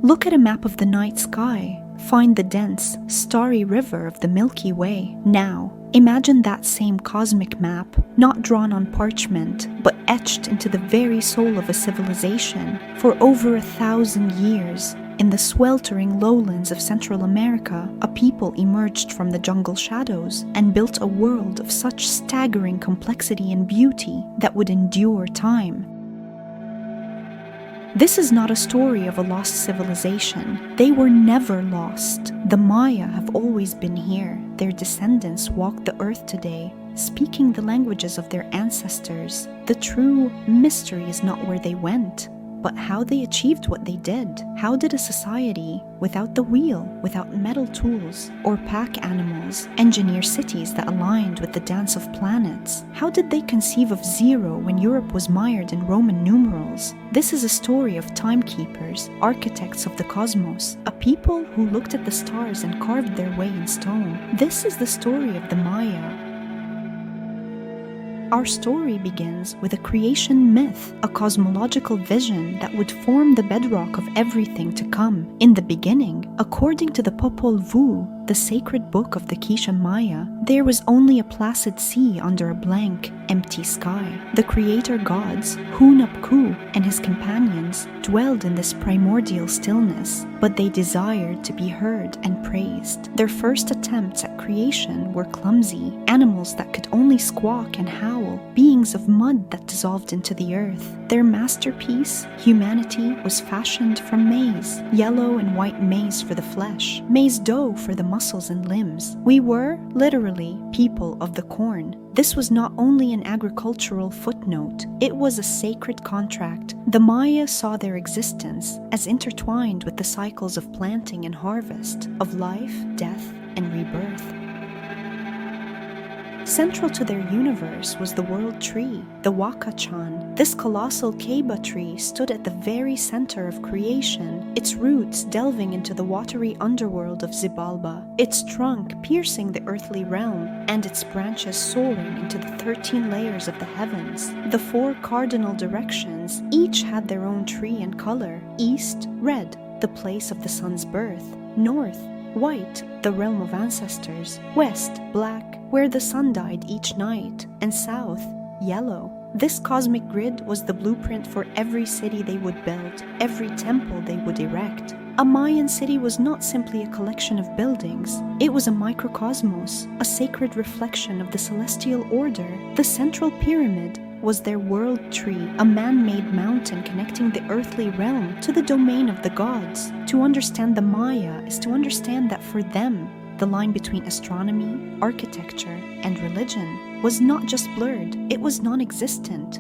Look at a map of the night sky. Find the dense, starry river of the Milky Way. Now, imagine that same cosmic map, not drawn on parchment, but etched into the very soul of a civilization. For over 1,000 years, in the sweltering lowlands of Central America, a people emerged from the jungle shadows and built a world of such staggering complexity and beauty that would endure time. This is not a story of a lost civilization. They were never lost. The Maya have always been here. Their descendants walk the earth today, speaking the languages of their ancestors. The true mystery is not where they went, but how they achieved what they did. How did a society without the wheel, without metal tools or pack animals, engineer cities that aligned with the dance of planets? How did they conceive of zero when Europe was mired in Roman numerals? This is a story of timekeepers, architects of the cosmos, a people who looked at the stars and carved their way in stone. This is the story of the Maya. Our story begins with a creation myth, a cosmological vision that would form the bedrock of everything to come. In the beginning, according to the Popol Vuh, the sacred book of the Quiché Maya, there was only a placid sea under a blank, empty sky. The creator gods, Hunapku and his companions, dwelled in this primordial stillness, but they desired to be heard and praised. Their first attempts at creation were clumsy, animals that could only squawk and howl, beings of mud that dissolved into the earth. Their masterpiece, humanity, was fashioned from maize, yellow and white maize for the flesh, maize dough for the muscles and limbs. We were, literally, people of the corn. This was not only an agricultural footnote, it was a sacred contract. The Maya saw their existence as intertwined with the cycles of planting and harvest, of life, death, and rebirth. Central to their universe was the world tree, the Wakachan. This colossal Keba tree stood at the very center of creation, its roots delving into the watery underworld of Xibalba, its trunk piercing the earthly realm, and its branches soaring into the 13 layers of the heavens. The 4 cardinal directions each had their own tree and color. East, red, the place of the sun's birth. North, white, the realm of ancestors. West, black, where the sun died each night. And south, yellow. This cosmic grid was the blueprint for every city they would build, every temple they would erect. A Mayan city was not simply a collection of buildings. It was a microcosmos, a sacred reflection of the celestial order. The central pyramid was their world tree, a man-made mountain connecting the earthly realm to the domain of the gods. To understand the Maya is to understand that for them, the line between astronomy, architecture, and religion was not just blurred, it was non-existent.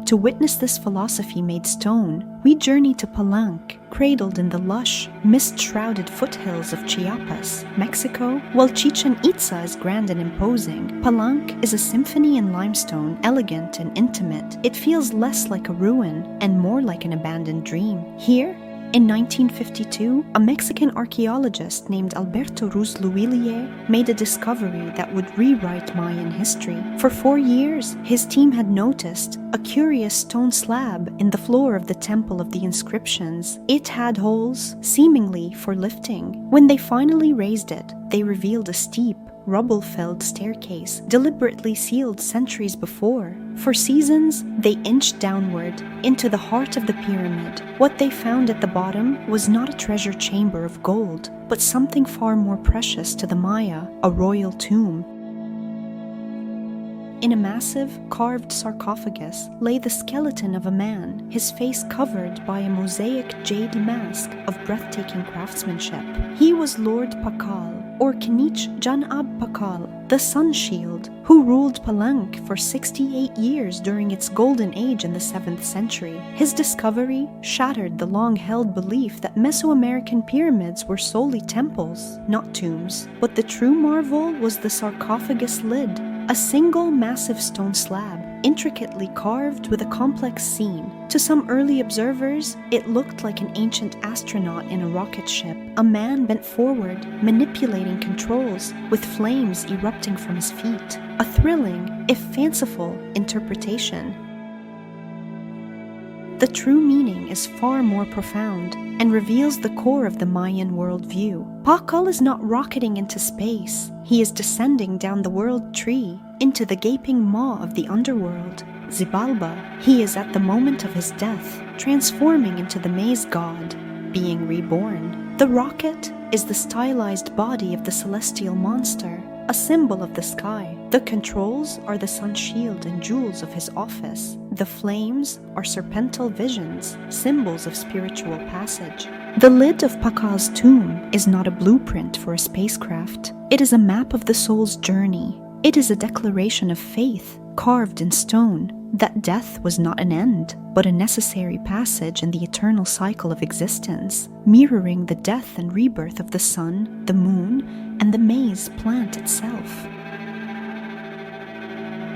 To witness this philosophy made stone, we journey to Palenque, cradled in the lush, mist-shrouded foothills of Chiapas, Mexico. While Chichen Itza is grand and imposing, Palenque is a symphony in limestone, elegant and intimate. It feels less like a ruin and more like an abandoned dream. Here, in 1952, a Mexican archaeologist named Alberto Ruz Luillier made a discovery that would rewrite Mayan history. For 4 years, his team had noticed a curious stone slab in the floor of the Temple of the Inscriptions. It had holes, seemingly for lifting. When they finally raised it, they revealed a steep, rubble-filled staircase deliberately sealed centuries before. For seasons, they inched downward into the heart of the pyramid. What they found at the bottom was not a treasure chamber of gold, but something far more precious to the Maya, a royal tomb. In a massive, carved sarcophagus lay the skeleton of a man, his face covered by a mosaic jade mask of breathtaking craftsmanship. He was Lord Pakal, or Kinich Janab Pakal, the Sun Shield, who ruled Palenque for 68 years during its golden age in the 7th century. His discovery shattered the long-held belief that Mesoamerican pyramids were solely temples, not tombs. But the true marvel was the sarcophagus lid, a single massive stone slab, intricately carved with a complex scene. To some early observers, it looked like an ancient astronaut in a rocket ship. A man bent forward, manipulating controls, with flames erupting from his feet. A thrilling, if fanciful, interpretation. the true meaning is far more profound and reveals the core of the Mayan worldview. Pakal is not rocketing into space. He is descending down the world tree into the gaping maw of the underworld. Xibalba, he is at the moment of his death, transforming into the maize god, being reborn. The rocket is the stylized body of the celestial monster, a symbol of the sky. The controls are the sun's shield and jewels of his office. The flames are serpental visions, symbols of spiritual passage. The lid of Pakal's tomb is not a blueprint for a spacecraft. It is a map of the soul's journey. It is a declaration of faith, carved in stone, that death was not an end, but a necessary passage in the eternal cycle of existence, mirroring the death and rebirth of the sun, the moon, and the maize plant itself.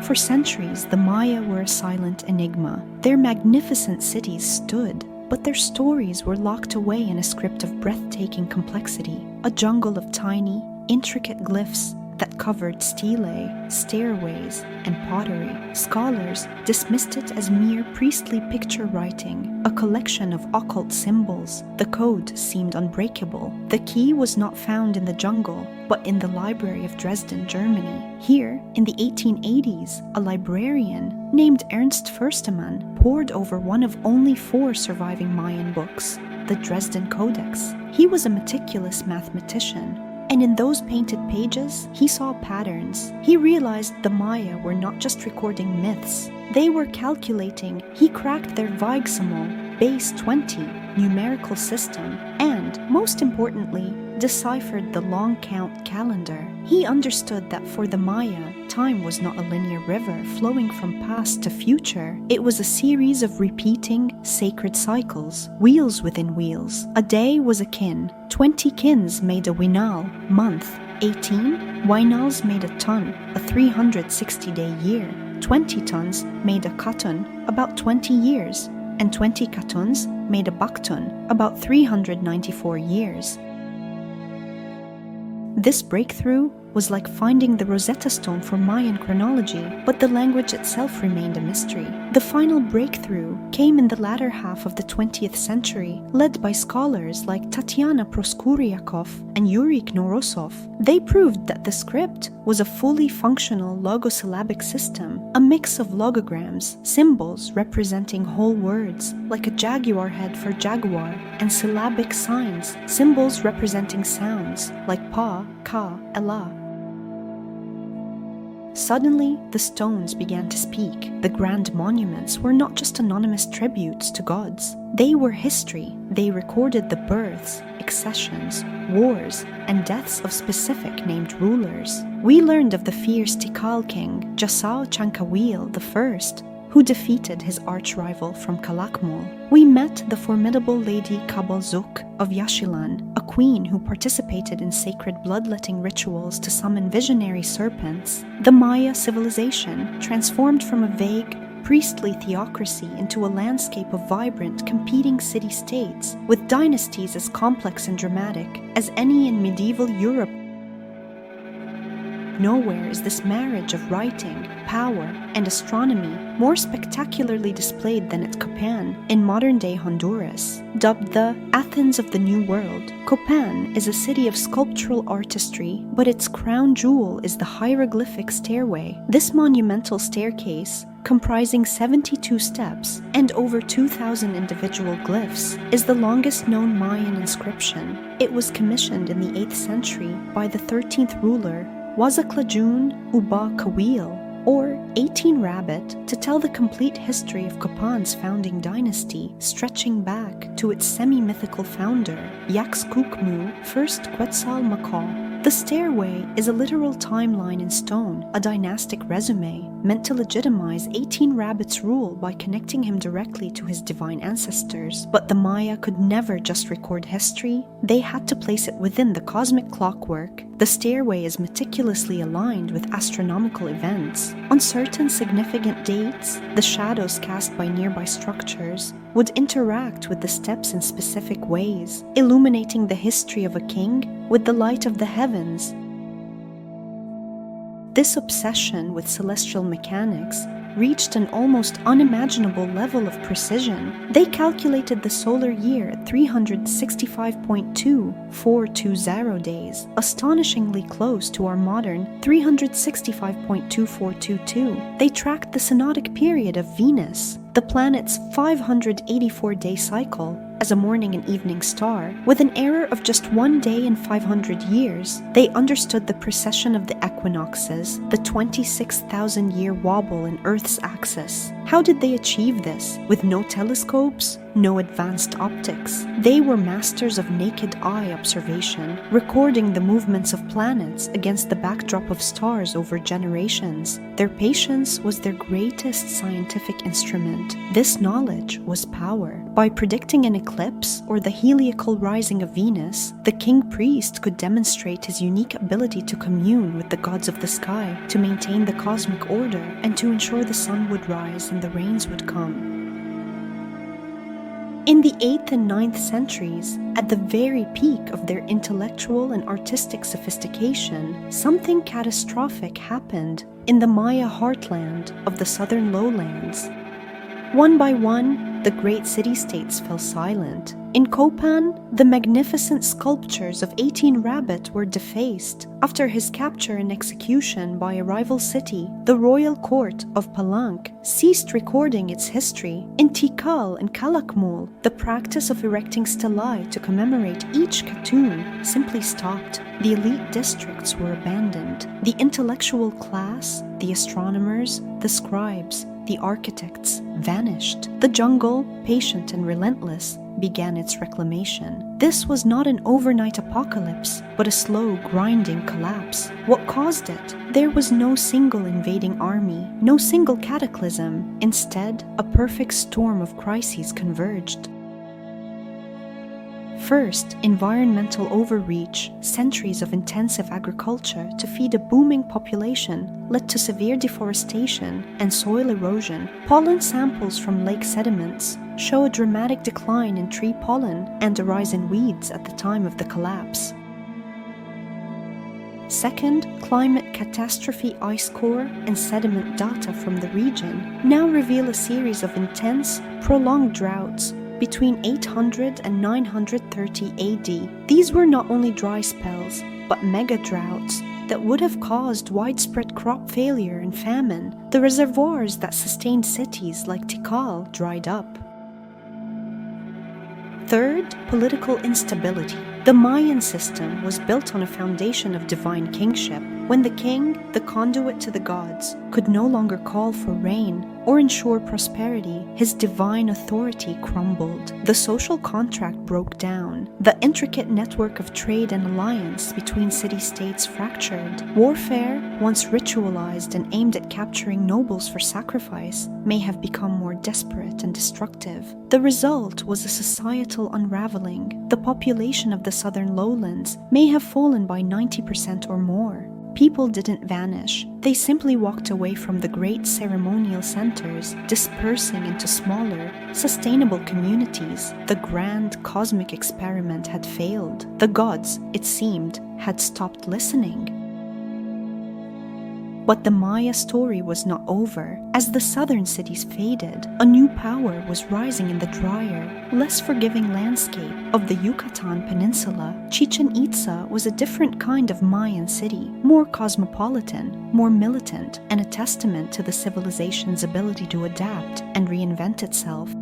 For centuries, the Maya were a silent enigma. Their magnificent cities stood, but their stories were locked away in a script of breathtaking complexity, a jungle of tiny, intricate glyphs that covered stelae, stairways, and pottery. Scholars dismissed it as mere priestly picture writing, a collection of occult symbols. The code seemed unbreakable. The key was not found in the jungle, but in the library of Dresden, Germany. Here, in the 1880s, a librarian named Ernst Fürstemann pored over one of only 4 surviving Mayan books, the Dresden Codex. He was a meticulous mathematician, and in those painted pages, he saw patterns. He realized the Maya were not just recording myths, they were calculating. He cracked their Vigesamal, base 20, numerical system, and, most importantly, deciphered the long count calendar. He understood that for the Maya, time was not a linear river flowing from past to future. It was a series of repeating, sacred cycles, wheels within wheels. A day was a kin. 20 kins made a winal, month. 18 winals made a ton, a 360-day year. 20 tons made a katun, about 20 years. And 20 katuns made a baktun, about 394 years. This breakthrough was like finding the Rosetta Stone for Mayan chronology, but the language itself remained a mystery. The final breakthrough came in the latter half of the 20th century, led by scholars like Tatiana Proskuriakov and Yuri Knorosov. They proved that the script was a fully functional logosyllabic system, a mix of logograms, symbols representing whole words, like a jaguar head for jaguar, and syllabic signs, symbols representing sounds, like pa, ka, ela. Suddenly, the stones began to speak. The grand monuments were not just anonymous tributes to gods. They were history. They recorded the births, accessions, wars, and deaths of specific named rulers. We learned of the fierce Tikal king, Jasao Chankawil I, who defeated his arch-rival from Kalakmul. We met the formidable Lady Kabalzuk of Yashilan, a queen who participated in sacred bloodletting rituals to summon visionary serpents. The Maya civilization transformed from a vague, priestly theocracy into a landscape of vibrant, competing city-states, with dynasties as complex and dramatic as any in medieval Europe. Nowhere is this marriage of writing, power, and astronomy more spectacularly displayed than at Copan in modern-day Honduras. Dubbed the Athens of the New World, Copan is a city of sculptural artistry, but its crown jewel is the hieroglyphic stairway. This monumental staircase, comprising 72 steps and over 2,000 individual glyphs, is the longest known Mayan inscription. It was commissioned in the 8th century by the 13th ruler Wazaklajun Uba Kawil, or 18 Rabbit, to tell the complete history of Copan's founding dynasty, stretching back to its semi-mythical founder, Yaxcucmu, first Quetzalcoatl. The stairway is a literal timeline in stone, a dynastic resume, meant to legitimize 18 Rabbit's rule by connecting him directly to his divine ancestors. But the Maya could never just record history, they had to place it within the cosmic clockwork. The stairway is meticulously aligned with astronomical events. On certain significant dates, the shadows cast by nearby structures would interact with the steps in specific ways, illuminating the history of a king with the light of the heavens. This obsession with celestial mechanics reached an almost unimaginable level of precision. They calculated the solar year at 365.2420 days, astonishingly close to our modern 365.2422. They tracked the synodic period of Venus, the planet's 584-day cycle, as a morning and evening star. With an error of just 1 day in 500 years, they understood the precession of the equinoxes, the 26,000-year wobble in Earth's axis. How did they achieve this? With no telescopes, no advanced optics. They were masters of naked eye observation, recording the movements of planets against the backdrop of stars over generations. Their patience was their greatest scientific instrument. This knowledge was power. By predicting an eclipse or the heliacal rising of Venus, the king priest could demonstrate his unique ability to commune with the gods of the sky, to maintain the cosmic order, and to ensure the sun would rise and the rains would come. In the 8th and 9th centuries, at the very peak of their intellectual and artistic sophistication, something catastrophic happened in the Maya heartland of the southern lowlands. One by one, the great city-states fell silent. In Copan, the magnificent sculptures of 18 Rabbit were defaced. After his capture and execution by a rival city, the royal court of Palenque ceased recording its history. In Tikal and Calakmul, the practice of erecting stelae to commemorate each Khatun simply stopped. The elite districts were abandoned. The intellectual class, the astronomers, the scribes, the architects vanished. The jungle, patient and relentless, began its reclamation. This was not an overnight apocalypse, but a slow, grinding collapse. What caused it? There was no single invading army, no single cataclysm. Instead, a perfect storm of crises converged. First, environmental overreach, centuries of intensive agriculture to feed a booming population, led to severe deforestation and soil erosion. Pollen samples from lake sediments show a dramatic decline in tree pollen and a rise in weeds at the time of the collapse. Second, climate catastrophe ice core and sediment data from the region now reveal a series of intense, prolonged droughts between 800 and 930 AD. These were not only dry spells, but mega droughts that would have caused widespread crop failure and famine. The reservoirs that sustained cities like Tikal dried up. Third, political instability. The Mayan system was built on a foundation of divine kingship. When the king, the conduit to the gods, could no longer call for rain or ensure prosperity, his divine authority crumbled. The social contract broke down. The intricate network of trade and alliance between city-states fractured. Warfare, once ritualized and aimed at capturing nobles for sacrifice, may have become more desperate and destructive. The result was a societal unraveling. The population of the southern lowlands may have fallen by 90% or more. People didn't vanish. They simply walked away from the great ceremonial centers, dispersing into smaller, sustainable communities. The grand cosmic experiment had failed. The gods, it seemed, had stopped listening. But the Maya story was not over. As the southern cities faded, a new power was rising in the drier, less forgiving landscape of the Yucatán Peninsula. Chichen Itza was a different kind of Mayan city, more cosmopolitan, more militant, and a testament to the civilization's ability to adapt and reinvent itself.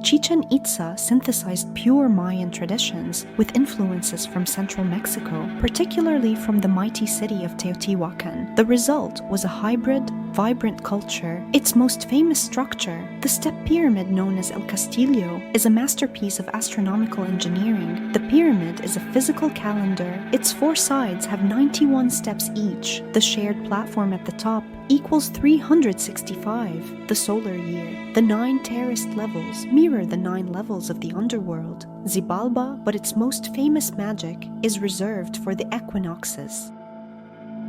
Chichen Itza synthesized pure Mayan traditions with influences from central Mexico, particularly from the mighty city of Teotihuacan. The result was a hybrid, vibrant culture. Its most famous structure, the step pyramid known as El Castillo, is a masterpiece of astronomical engineering. The pyramid is a physical calendar. Its 4 sides have 91 steps each. The shared platform at the top equals 365, the solar year. The 9 terraced levels mirror the 9 levels of the underworld. Xibalba, but its most famous magic is reserved for the equinoxes.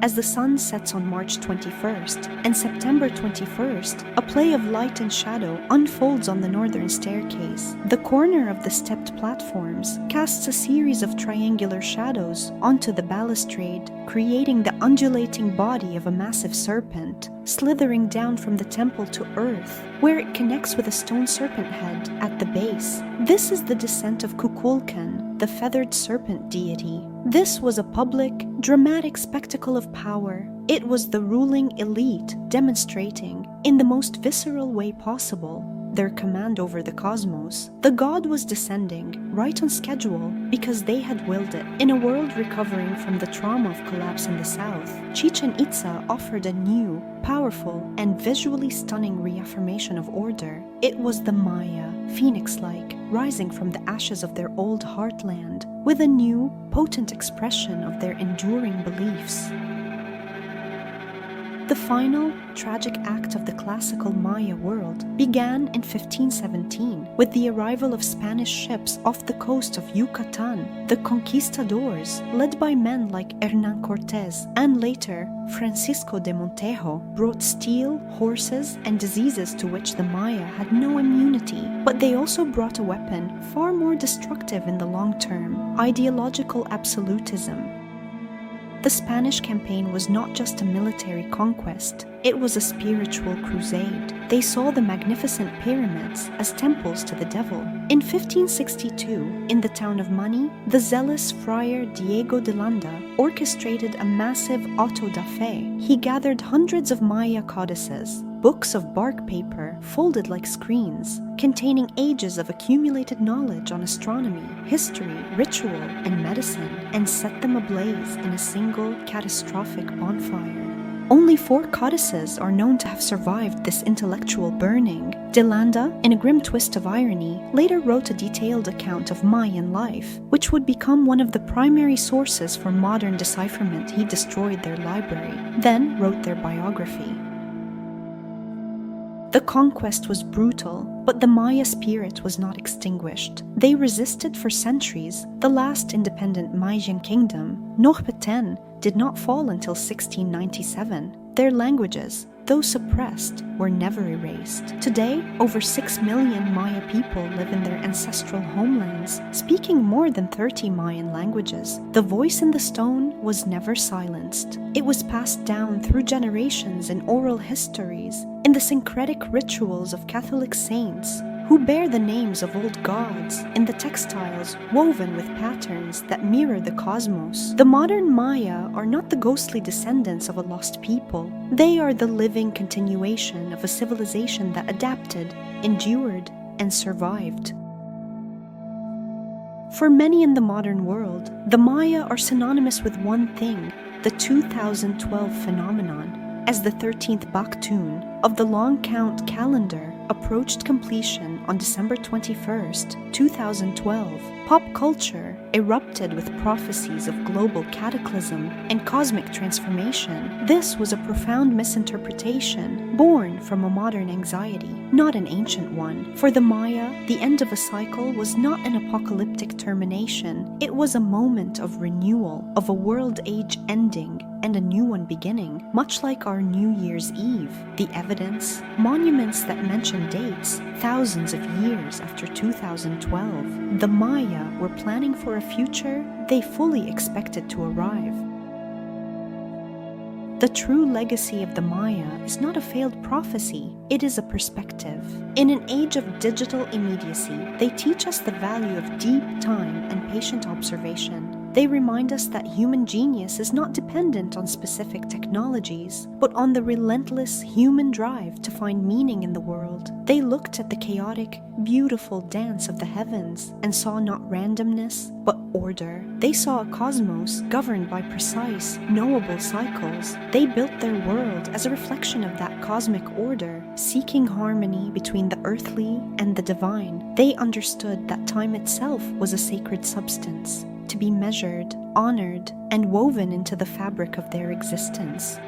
as the sun sets on March 21st, and September 21st, a play of light and shadow unfolds on the northern staircase. The corner of the stepped platforms casts a series of triangular shadows onto the balustrade, creating the undulating body of a massive serpent, slithering down from the temple to earth, where it connects with a stone serpent head at the base. This is the descent of Kukulkan, the feathered serpent deity. This was a public, dramatic spectacle of power. It was the ruling elite demonstrating, in the most visceral way possible, their command over the cosmos. The god was descending, right on schedule, because they had willed it. In a world recovering from the trauma of collapse in the south, Chichen Itza offered a new, powerful, and visually stunning reaffirmation of order. It was the Maya, phoenix-like, rising from the ashes of their old heartland, with a new, potent expression of their enduring beliefs. The final, tragic act of the classical Maya world began in 1517 with the arrival of Spanish ships off the coast of Yucatán. The conquistadors, led by men like Hernán Cortés and later Francisco de Montejo, brought steel, horses, and diseases to which the Maya had no immunity. But they also brought a weapon far more destructive in the long term: ideological absolutism. The Spanish campaign was not just a military conquest, it was a spiritual crusade. They saw the magnificent pyramids as temples to the devil. In 1562, in the town of Mani, the zealous friar Diego de Landa orchestrated a massive auto da fe. He gathered hundreds of Maya codices, books of bark paper folded like screens, containing ages of accumulated knowledge on astronomy, history, ritual, and medicine, and set them ablaze in a single catastrophic bonfire. Only 4 codices are known to have survived this intellectual burning. De Landa, in a grim twist of irony, later wrote a detailed account of Mayan life, which would become one of the primary sources for modern decipherment. He destroyed their library, then wrote their biography. The conquest was brutal, but the Maya spirit was not extinguished. They resisted for centuries. The last independent Mayan kingdom, Nohpeten, did not fall until 1697. Their languages, though suppressed, were never erased. Today, over 6 million Maya people live in their ancestral homelands, speaking more than 30 Mayan languages. The voice in the stone was never silenced. It was passed down through generations in oral histories, in the syncretic rituals of Catholic saints, who bear the names of old gods, in the textiles woven with patterns that mirror the cosmos. The modern Maya are not the ghostly descendants of a lost people. They are the living continuation of a civilization that adapted, endured, and survived. For many in the modern world, the Maya are synonymous with one thing: the 2012 phenomenon, as the 13th Baktun of the long count calendar approached completion on December 21st, 2012. Pop culture erupted with prophecies of global cataclysm and cosmic transformation. This was a profound misinterpretation born from a modern anxiety, not an ancient one. For the Maya, the end of a cycle was not an apocalyptic termination. It was a moment of renewal, of a world age ending and a new one beginning, much like our New Year's Eve. The evidence, monuments that mention dates thousands of years after 2012. The Maya were planning for a future they fully expected to arrive. The true legacy of the Maya is not a failed prophecy, it is a perspective. In an age of digital immediacy, they teach us the value of deep time and patient observation. They remind us that human genius is not dependent on specific technologies, but on the relentless human drive to find meaning in the world. They looked at the chaotic, beautiful dance of the heavens and saw not randomness, but order. They saw a cosmos governed by precise, knowable cycles. They built their world as a reflection of that cosmic order, seeking harmony between the earthly and the divine. They understood that time itself was a sacred substance, to be measured, honored, and woven into the fabric of their existence.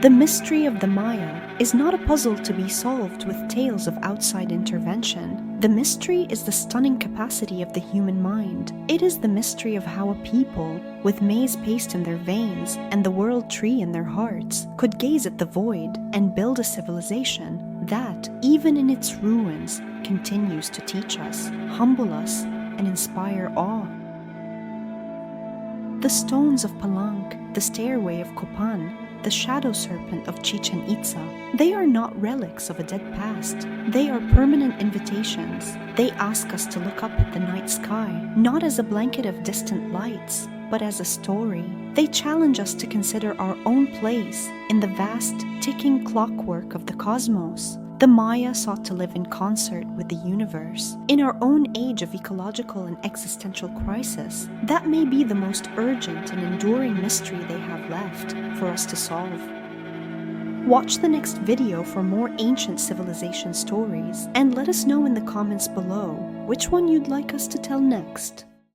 The mystery of the Maya is not a puzzle to be solved with tales of outside intervention. The mystery is the stunning capacity of the human mind. It is the mystery of how a people, with maize paste in their veins and the world tree in their hearts, could gaze at the void and build a civilization that, even in its ruins, continues to teach us, humble us, and inspire awe. The stones of Palanque, the stairway of Copan, the shadow serpent of Chichen Itza, they are not relics of a dead past. They are permanent invitations. They ask us to look up at the night sky, not as a blanket of distant lights, but as a story. They challenge us to consider our own place in the vast, ticking clockwork of the cosmos. The Maya sought to live in concert with the universe. In our own age of ecological and existential crisis, that may be the most urgent and enduring mystery they have left for us to solve. Watch the next video for more ancient civilization stories, and let us know in the comments below which one you'd like us to tell next.